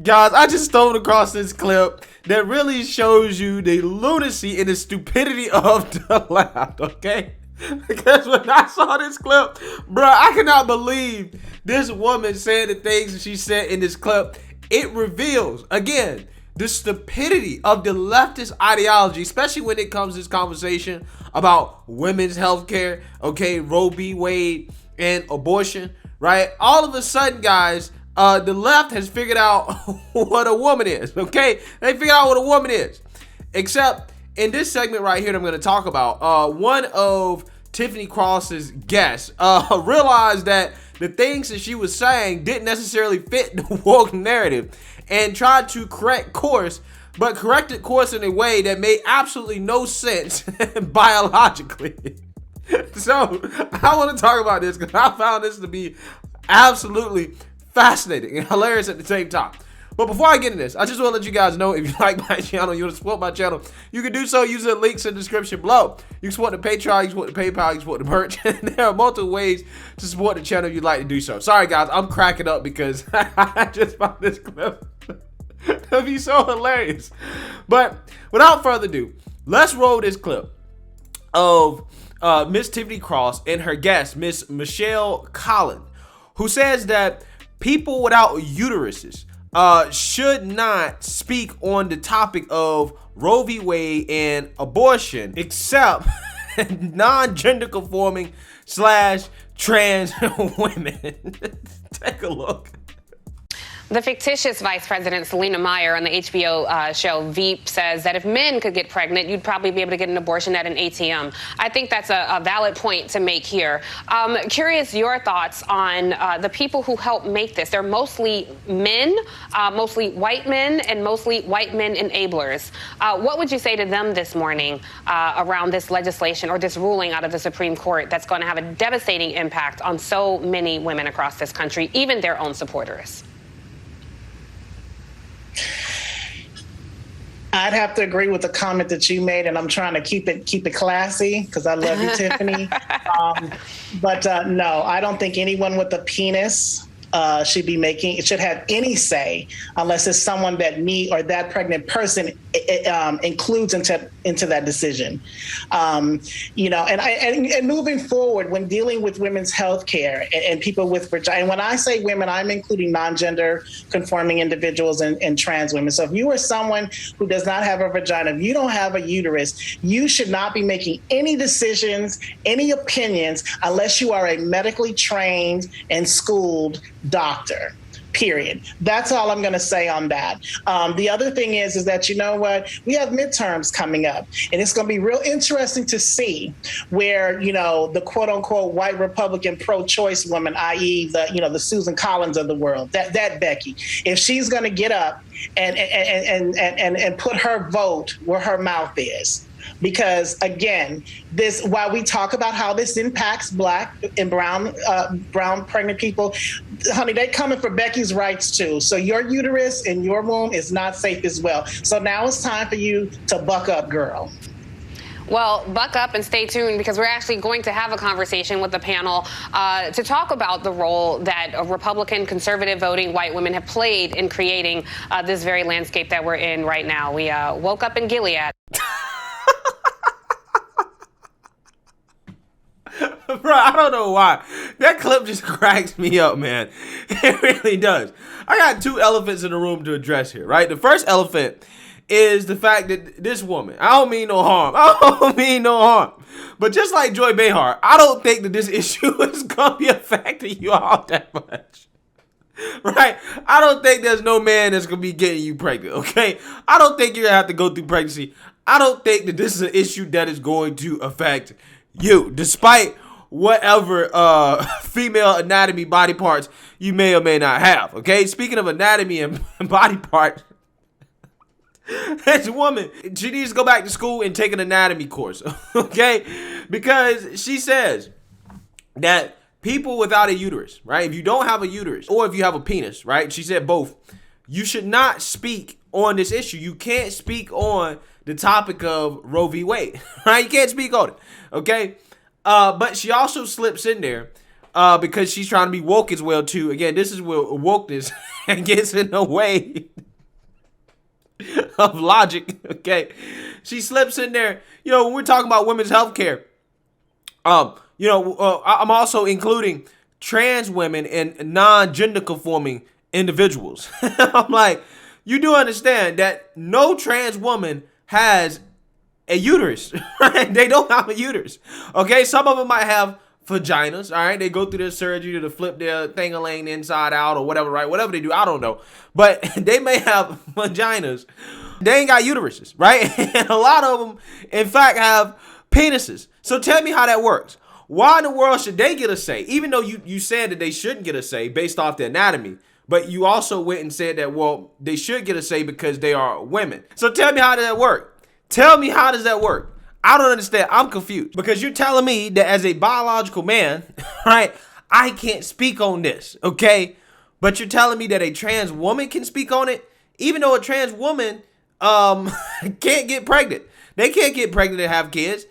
Guys, I just stumbled across this clip that really shows you the lunacy and the stupidity of the left, okay? Because when I saw this clip, bro, I cannot believe this woman said the things that she said in this clip. It reveals, again, the stupidity of the leftist ideology, especially when it comes to this conversation about women's health care, okay, Roe v. Wade, and abortion, right? All of a sudden, guys, the left has figured out what a woman is, okay? They figured out what a woman is. Except in this segment right here that I'm going to talk about, one of Tiffany Cross's guests realized that the things that she was saying didn't necessarily fit the woke narrative and tried to correct course, but corrected course in a way that made absolutely no sense biologically. So I want to talk about this because I found this to be absolutely fascinating and hilarious at the same time. But before I get into this, I just want to let you guys know, if you like my channel, you want to support my channel, you can do so using the links in the description below. You can support the Patreon, you can support the PayPal, you can support the merch, and there are multiple ways to support the channel if you'd like to do so. Sorry guys, I'm cracking up because I just found this clip to be so hilarious. But without further ado, let's roll this clip of Miss Tiffany Cross and her guest, Miss Michelle Collin, who says that people without uteruses should not speak on the topic of Roe v. Wade and abortion, except non-gender conforming / trans women. Take a look. The fictitious Vice President Selena Meyer on the HBO show Veep says that if men could get pregnant, you'd probably be able to get an abortion at an ATM. I think that's a valid point to make here. Curious your thoughts on the people who help make this. They're mostly men, mostly white men, and mostly white men enablers. What would you say to them this morning around this legislation or this ruling out of the Supreme Court that's going to have a devastating impact on so many women across this country, even their own supporters? I'd have to agree with the comment that you made, and I'm trying to keep it classy because I love you, Tiffany. But no, I don't think anyone with a penis should have any say unless it's someone that me or that pregnant person includes into that decision. And moving forward, when dealing with women's health care and people with vagina, and when I say women, I'm including non-gender conforming individuals and trans women. So if you are someone who does not have a vagina, if you don't have a uterus, you should not be making any decisions, any opinions, unless you are a medically trained and schooled doctor. Period. That's all I'm going to say on that. The other thing is that, you know what, we have midterms coming up, and it's going to be real interesting to see where, the quote unquote white Republican pro-choice woman, i.e. the Susan Collins of the world, that Becky, if she's going to get up and put her vote where her mouth is. Because again, while we talk about how this impacts Black and brown pregnant people, honey, they're coming for Becky's rights too. So your uterus and your womb is not safe as well. So now it's time for you to buck up, girl. Well, buck up and stay tuned, because we're actually going to have a conversation with the panel to talk about the role that Republican conservative voting white women have played in creating this very landscape that we're in right now. We woke up in Gilead. Bro, I don't know why. That clip just cracks me up, man. It really does. I got two elephants in the room to address here, right? The first elephant is the fact that this woman, I don't mean no harm. But just like Joy Behar, I don't think that this issue is going to be affecting you all that much. Right? I don't think there's no man that's going to be getting you pregnant, okay? I don't think you're going to have to go through pregnancy. I don't think that this is an issue that is going to affect you, despite whatever female anatomy body parts you may or may not have, okay? Speaking of anatomy and body parts, this woman, she needs to go back to school and take an anatomy course, okay? Because she says that people without a uterus, right? If you don't have a uterus or if you have a penis, right? She said both. You should not speak on this issue. You can't speak on the topic of Roe v. Wade, right? You can't speak on it, okay? But she also slips in there because she's trying to be woke as well too. Again, this is where wokeness gets in the way of logic, okay, she slips in there, when we're talking about women's health care, I'm also including trans women and non-gender conforming individuals. I'm like, you do understand that no trans woman has a uterus, right? They don't have a uterus, okay? Some of them might have vaginas, all right? They go through their surgery to flip their thing-a-ling inside out or whatever, right? Whatever they do, I don't know. But they may have vaginas. They ain't got uteruses, right? And a lot of them, in fact, have penises. So tell me how that works. Why in the world should they get a say? Even though you said that they shouldn't get a say based off their anatomy, but you also went and said that, well, they should get a say because they are women. So tell me, how does that work? Tell me, how does that work? I don't understand. I'm confused because you're telling me that as a biological man, right, I can't speak on this, okay? But you're telling me that a trans woman can speak on it, even though a trans woman can't get pregnant. They can't get pregnant and have kids.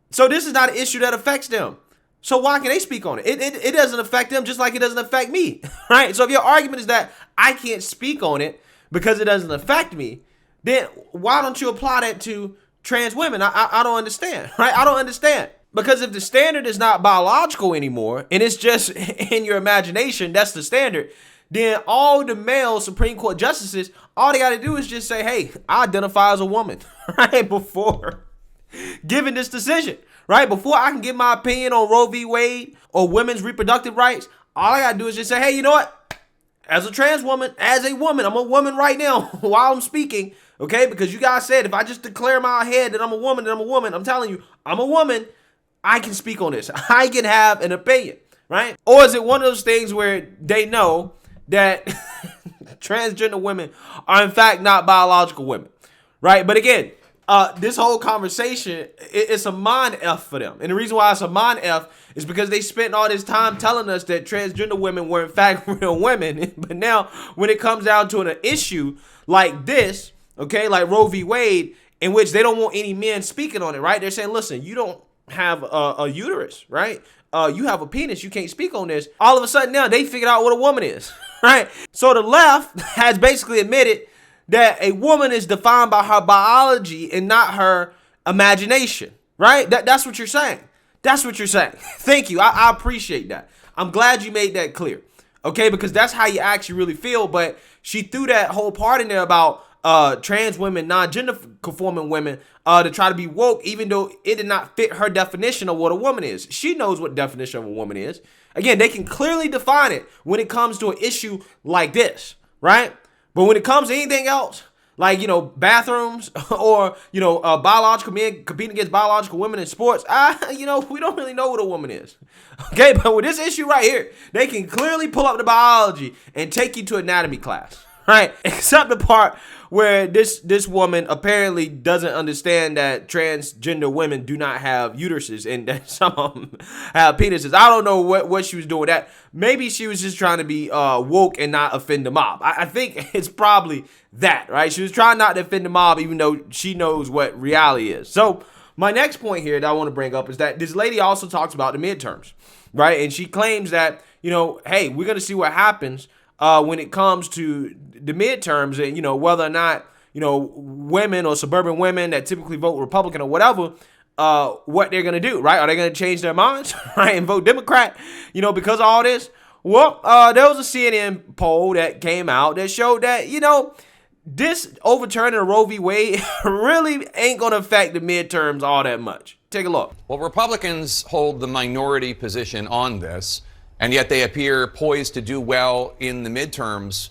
So this is not an issue that affects them. So why can they speak on it? It doesn't affect them just like it doesn't affect me, right? So if your argument is that I can't speak on it because it doesn't affect me, then why don't you apply that to trans women? I don't understand, right? I don't understand. Because if the standard is not biological anymore, and it's just in your imagination, that's the standard, then all the male Supreme Court justices, all they got to do is just say, hey, I identify as a woman, right? Before giving this decision, right? Before I can give my opinion on Roe v. Wade or women's reproductive rights, all I got to do is just say, hey, you know what? As a trans woman, as a woman, I'm a woman right now while I'm speaking, okay? Because you guys said if I just declare in my head that I'm a woman, then I'm a woman. I'm telling you, I'm a woman. I can speak on this. I can have an opinion, right? Or is it one of those things where they know that transgender women are in fact not biological women, right? But again, this whole conversation, it's a mind F for them. And the reason why it's a mind F is because they spent all this time telling us that transgender women were in fact real women. But now when it comes down to an issue like this, okay, like Roe v. Wade, in which they don't want any men speaking on it, right? They're saying, listen, you don't have a uterus, right? You have a penis. You can't speak on this. All of a sudden now they figured out what a woman is, right? So the left has basically admitted that a woman is defined by her biology and not her imagination, right? That's what you're saying. That's what you're saying. Thank you. I appreciate that. I'm glad you made that clear, okay? Because that's how you actually really feel. But she threw that whole part in there about trans women, non-gender conforming women, to try to be woke, even though it did not fit her definition of what a woman is. She knows what definition of a woman is. Again, they can clearly define it when it comes to an issue like this, right? But when it comes to anything else, like, bathrooms or, biological men competing against biological women in sports, we don't really know what a woman is. Okay, but with this issue right here, they can clearly pull up the biology and take you to anatomy class. Right, except the part where this woman apparently doesn't understand that transgender women do not have uteruses and that some of them have penises. I don't know what she was doing. That maybe she was just trying to be woke and not offend the mob. I think it's probably that, right? She was trying not to offend the mob, even though she knows what reality is. So my next point here that I want to bring up is that this lady also talks about the midterms, right? And she claims that hey, we're gonna see what happens when it comes to the midterms and, whether or not, women or suburban women that typically vote Republican or whatever, what they're going to do, right? Are they going to change their minds, right, and vote Democrat, because of all this? Well, there was a CNN poll that came out that showed that, this overturning of Roe v. Wade really ain't going to affect the midterms all that much. Take a look. Well, Republicans hold the minority position on this, and yet they appear poised to do well in the midterms.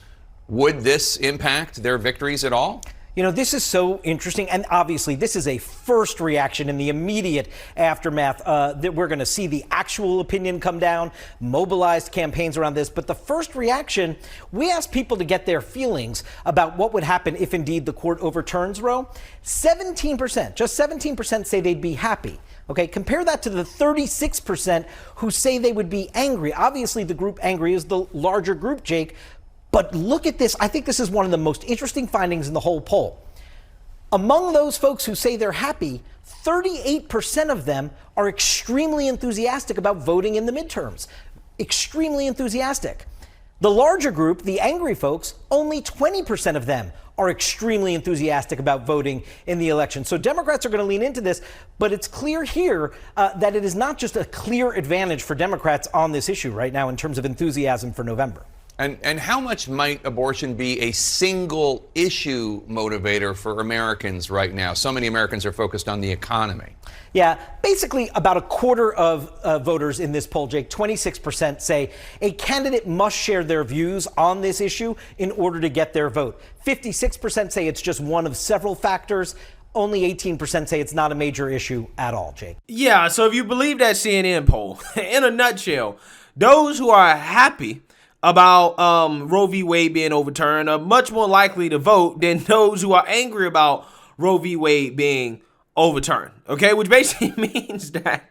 Would this impact their victories at all? This is so interesting. And obviously, this is a first reaction in the immediate aftermath that we're going to see the actual opinion come down, mobilized campaigns around this. But the first reaction, we asked people to get their feelings about what would happen if indeed the court overturns Roe. 17%, just 17% say they'd be happy. Okay, compare that to the 36% who say they would be angry. Obviously, the group angry is the larger group, Jake. But look at this. I think this is one of the most interesting findings in the whole poll. Among those folks who say they're happy, 38% of them are extremely enthusiastic about voting in the midterms. Extremely enthusiastic. The larger group, the angry folks, only 20% of them are extremely enthusiastic about voting in the election. So Democrats are going to lean into this, but it's clear here that it is not just a clear advantage for Democrats on this issue right now in terms of enthusiasm for November. And how much might abortion be a single issue motivator for Americans right now? So many Americans are focused on the economy. Yeah, basically about a quarter of voters in this poll, Jake, 26% say a candidate must share their views on this issue in order to get their vote. 56% say it's just one of several factors. Only 18% say it's not a major issue at all, Jake. Yeah, so if you believe that CNN poll, in a nutshell, those who are happy about Roe v. Wade being overturned are much more likely to vote than those who are angry about Roe v. Wade being overturned. Okay, which basically means that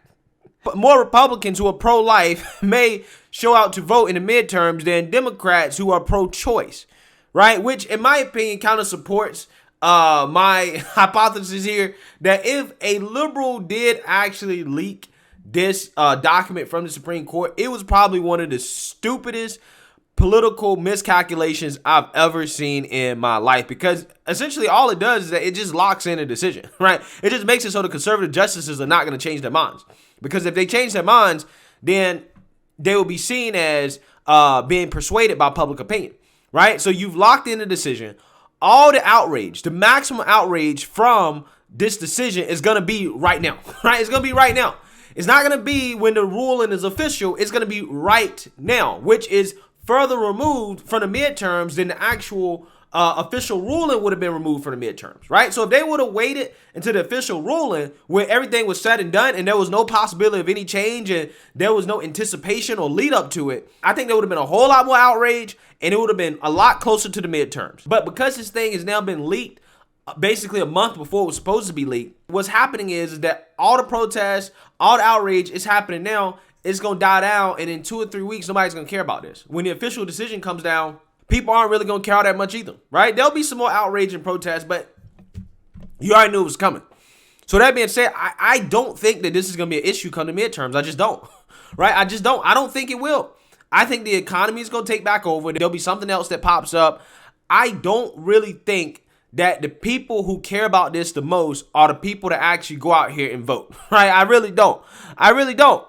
more Republicans who are pro-life may show out to vote in the midterms than Democrats who are pro-choice, right? Which, in my opinion, kind of supports my hypothesis here that if a liberal did actually leak this document from the Supreme Court, it was probably one of the stupidest political miscalculations I've ever seen in my life, because essentially all it does is that it just locks in a decision, right? It just makes it so the conservative justices are not going to change their minds, because if they change their minds, then they will be seen as being persuaded by public opinion, right? So you've locked in a decision. All the outrage, the maximum outrage from this decision is going to be right now, right? It's going to be right now. It's not going to be when the ruling is official. It's going to be right now, which is further removed from the midterms than the actual official ruling would have been removed from the midterms, right? So if they would have waited until the official ruling where everything was said and done and there was no possibility of any change and there was no anticipation or lead up to it, I think there would have been a whole lot more outrage and it would have been a lot closer to the midterms. But because this thing has now been leaked basically a month before it was supposed to be leaked, what's happening is that all the protests, all the outrage is happening now. It's going to die down, and in 2 or 3 weeks, nobody's going to care about this. When the official decision comes down, people aren't really going to care all that much either, right? There'll be some more outrage and protests, but you already knew it was coming. So that being said, I don't think that this is going to be an issue come to midterms. I just don't, right? I just don't. I don't think it will. I think the economy is going to take back over. There'll be something else that pops up. I don't really think that the people who care about this the most are the people that actually go out here and vote, right? I really don't. I really don't.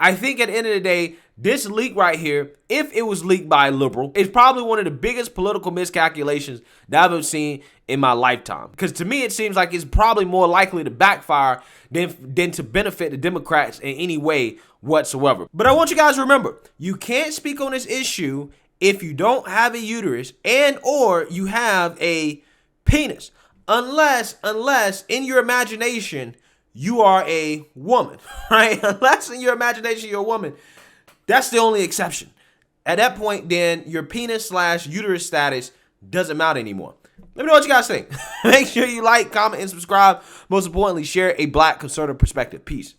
I think at the end of the day, this leak right here, if it was leaked by a liberal, it's probably one of the biggest political miscalculations that I've ever seen in my lifetime. Because to me, it seems like it's probably more likely to backfire than to benefit the Democrats in any way whatsoever. But I want you guys to remember, you can't speak on this issue if you don't have a uterus and or you have a penis. Unless in your imagination, you are a woman, right? Unless in your imagination you're a woman, that's the only exception. At that point, then your penis/uterus status doesn't matter anymore. Let me know what you guys think. Make sure you like, comment, and subscribe. Most importantly, share a Black conservative perspective. Peace.